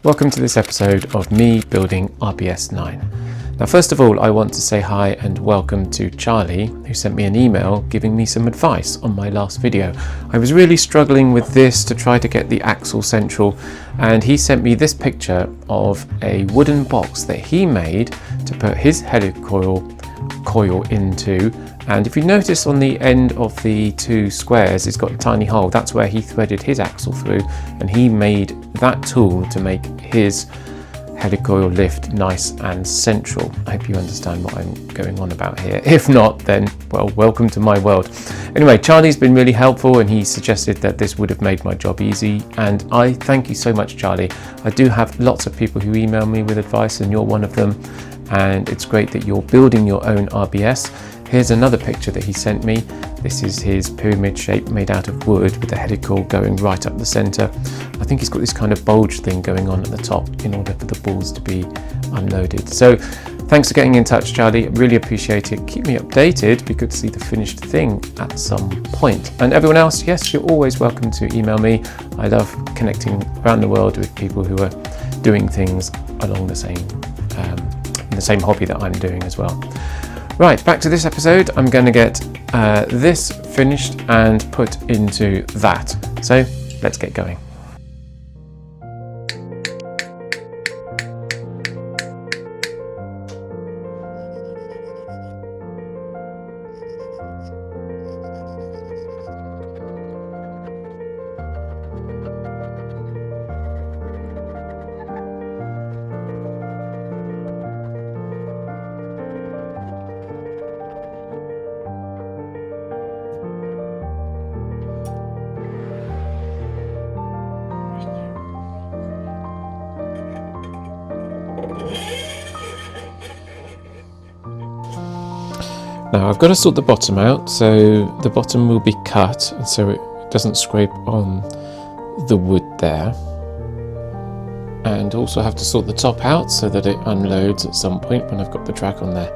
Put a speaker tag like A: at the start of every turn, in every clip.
A: Welcome to this episode of me building RBS9. Now first of all I want to say hi and welcome to Charlie, who sent me an email giving me some advice on my last video. I was really struggling with this to try to get the axle central, and he sent me this picture of a wooden box that he made to put his helical coil into. And if you notice on the end of the two squares, it's got a tiny hole. That's where he threaded his axle through, and he made that tool to make his helicoil lift nice and central. I hope you understand what I'm going on about here. If not, then, well, welcome to my world. Anyway, Charlie's been really helpful, and he suggested that this would have made my job easy, and I thank you so much, Charlie. I do have lots of people who email me with advice, and you're one of them, and it's great that you're building your own RBS. Here's another picture that he sent me. This is his pyramid shape made out of wood with the helical going right up the center. I think he's got this kind of bulge thing going on at the top in order for the balls to be unloaded. So thanks for getting in touch, Charlie. Really appreciate it. Keep me updated. Be good to see the finished thing at some point. And everyone else, yes, you're always welcome to email me. I love connecting around the world with people who are doing things along the same hobby that I'm doing as well. Right, back to this episode. I'm going to get this finished and put into that. So let's get going. Now I've got to sort the bottom out, so the bottom will be cut and so it doesn't scrape on the wood there, and also have to sort the top out so that it unloads at some point when I've got the track on there.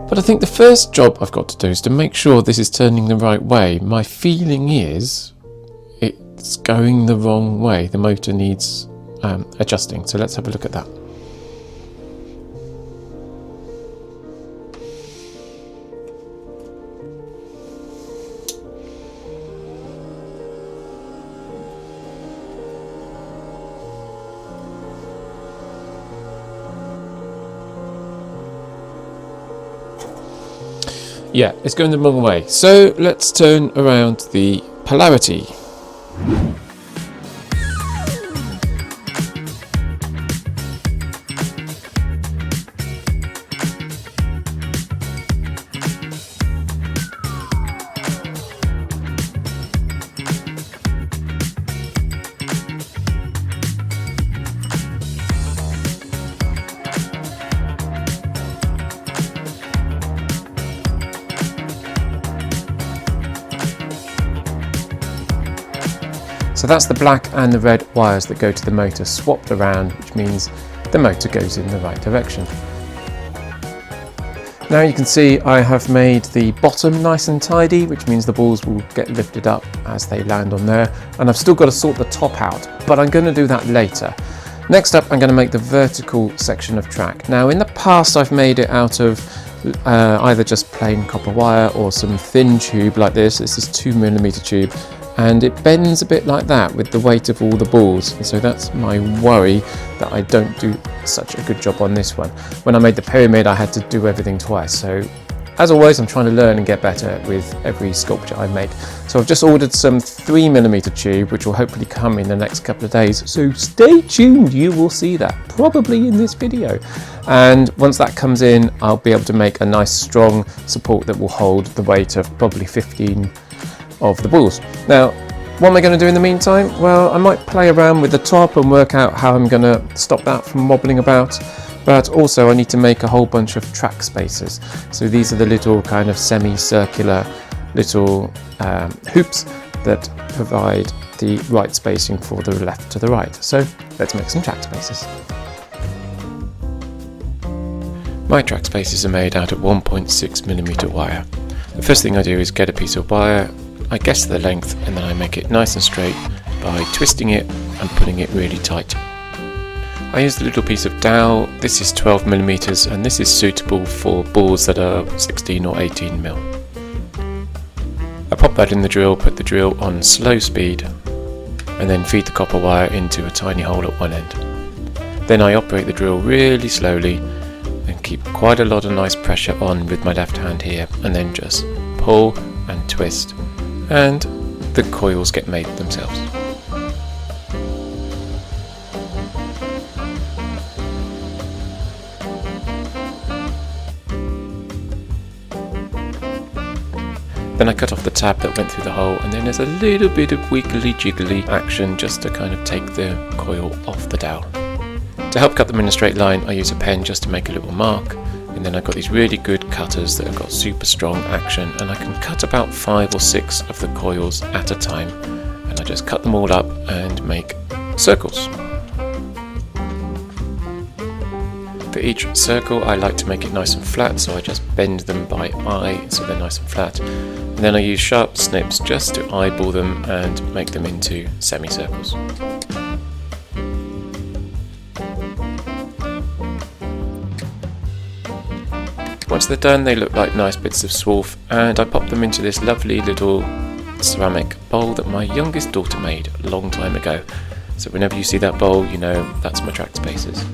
A: But I think the first job I've got to do is to make sure this is turning the right way. My feeling is it's going the wrong way. The motor needs adjusting, so let's have a look at that. Yeah, it's going the wrong way. So let's turn around the polarity. So that's the black and the red wires that go to the motor swapped around, which means the motor goes in the right direction. Now you can see I have made the bottom nice and tidy, which means the balls will get lifted up as they land on there, and I've still got to sort the top out, but I'm going to do that later. Next up, I'm going to make the vertical section of track. Now in the past I've made it out of either just plain copper wire or some thin tube like this. This is 2mm tube. And it bends a bit like that with the weight of all the balls, and so that's my worry that I don't do such a good job on this one. When I made the pyramid I had to do everything twice, so as always I'm trying to learn and get better with every sculpture I make. So I've just ordered some 3mm tube, which will hopefully come in the next couple of days, so stay tuned, you will see that probably in this video. And once that comes in I'll be able to make a nice strong support that will hold the weight of probably 15 of the balls. Now, what am I going to do in the meantime? Well, I might play around with the top and work out how I'm going to stop that from wobbling about, but also I need to make a whole bunch of track spacers. So these are the little kind of semi-circular little hoops that provide the right spacing for the left to the right. So let's make some track spacers. My track spacers are made out of 1.6mm wire. The first thing I do is get a piece of wire, I guess the length, and then I make it nice and straight by twisting it and putting it really tight. I used a little piece of dowel. This is 12mm and this is suitable for bores that are 16 or 18mm. I pop that in the drill, put the drill on slow speed, and then feed the copper wire into a tiny hole at one end. Then I operate the drill really slowly and keep quite a lot of nice pressure on with my left hand here, and then just pull and twist, and the coils get made themselves. Then I cut off the tab that went through the hole, and then there's a little bit of wiggly jiggly action just to kind of take the coil off the dowel. To help cut them in a straight line, I use a pen just to make a little mark, and then I've got these really good cutters that have got super strong action, and I can cut about 5 or 6 of the coils at a time, and I just cut them all up and make circles. For each circle I like to make it nice and flat, so I just bend them by eye so they're nice and flat, and then I use sharp snips just to eyeball them and make them into semicircles. Once they're done, they look like nice bits of swarf, and I pop them into this lovely little ceramic bowl that my youngest daughter made a long time ago. So whenever you see that bowl, you know that's my track spacers.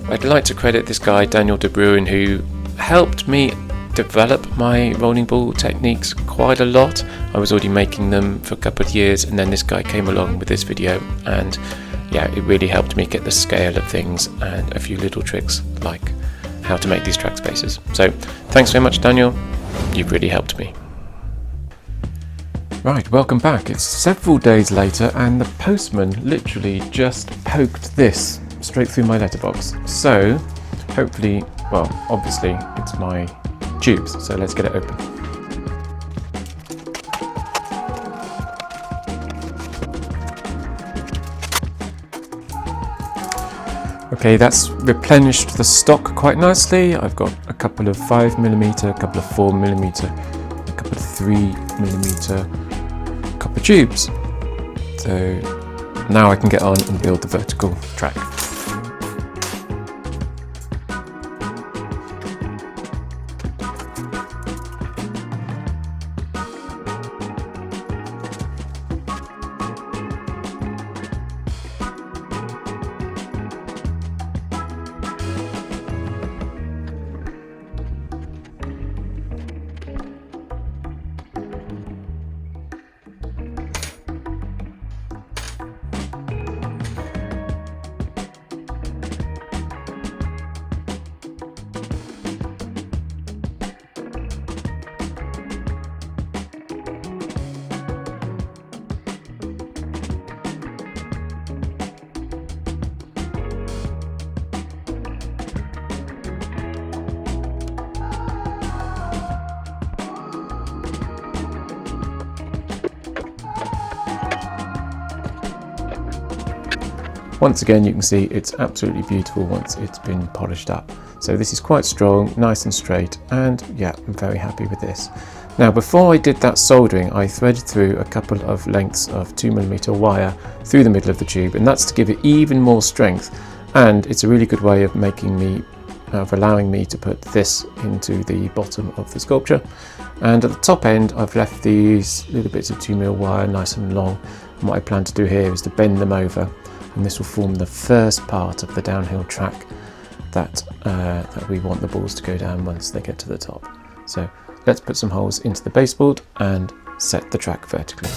A: I'd like to credit this guy, Daniel De Bruin, who helped me develop my rolling ball techniques quite a lot. I was already making them for a couple of years, and then this guy came along with this video, and yeah, it really helped me get the scale of things and a few little tricks like how to make these track spacers. So thanks very much, Daniel, you've really helped me. Right, welcome back. It's several days later and the postman literally just poked this straight through my letterbox. So hopefully, well, obviously it's my tubes, so let's get it open. Okay, that's replenished the stock quite nicely. I've got a couple of 5mm, a couple of 4mm, a couple of 3mm copper tubes. So now I can get on and build the vertical track. Once again, you can see it's absolutely beautiful once it's been polished up. So this is quite strong, nice and straight, and yeah, I'm very happy with this. Now, before I did that soldering, I threaded through a couple of lengths of 2mm wire through the middle of the tube, and that's to give it even more strength. And it's a really good way of allowing me to put this into the bottom of the sculpture. And at the top end, I've left these little bits of 2mm wire nice and long. And what I plan to do here is to bend them over, and this will form the first part of the downhill track that we want the balls to go down once they get to the top. So let's put some holes into the baseboard and set the track vertically.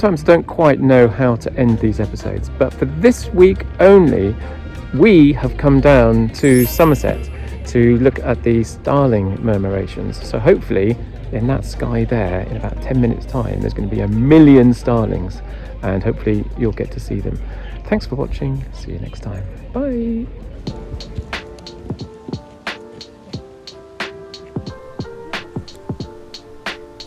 A: Sometimes I don't quite know how to end these episodes, but for this week only, we have come down to Somerset to look at the Starling Murmurations. So hopefully in that sky there, in about 10 minutes time, there's going to be 1 million starlings, and hopefully you'll get to see them. Thanks for watching. See you next time. Bye.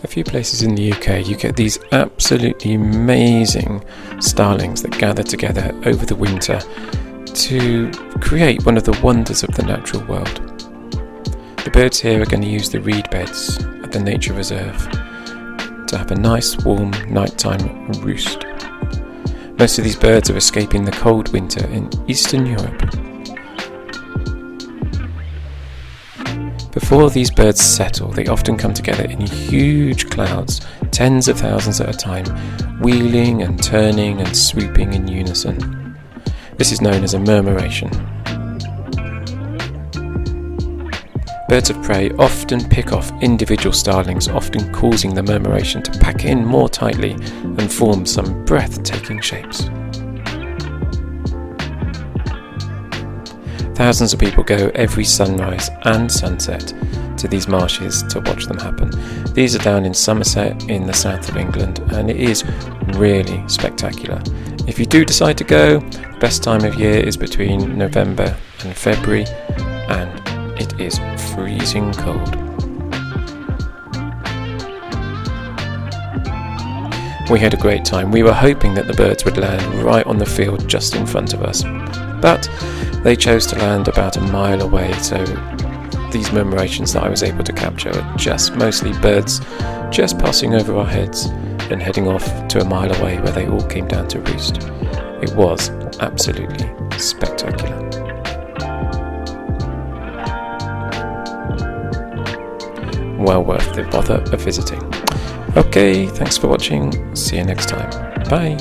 A: A few places in the UK you get these absolutely amazing starlings that gather together over the winter to create one of the wonders of the natural world. The birds here are going to use the reed beds at the nature reserve to have a nice warm nighttime roost. Most of these birds are escaping the cold winter in Eastern Europe. Before these birds settle, they often come together in huge clouds, tens of thousands at a time, wheeling and turning and swooping in unison. This is known as a murmuration. Birds of prey often pick off individual starlings, often causing the murmuration to pack in more tightly and form some breathtaking shapes. Thousands of people go every sunrise and sunset to these marshes to watch them happen. These are down in Somerset in the south of England, and it is really spectacular. If you do decide to go, the best time of year is between November and February, and it is freezing cold. We had a great time. We were hoping that the birds would land right on the field just in front of us, but they chose to land about a mile away, so these murmurations that I was able to capture are just mostly birds just passing over our heads and heading off to a mile away where they all came down to roost. It was absolutely spectacular. Well worth the bother of visiting. Okay, thanks for watching. See you next time. Bye.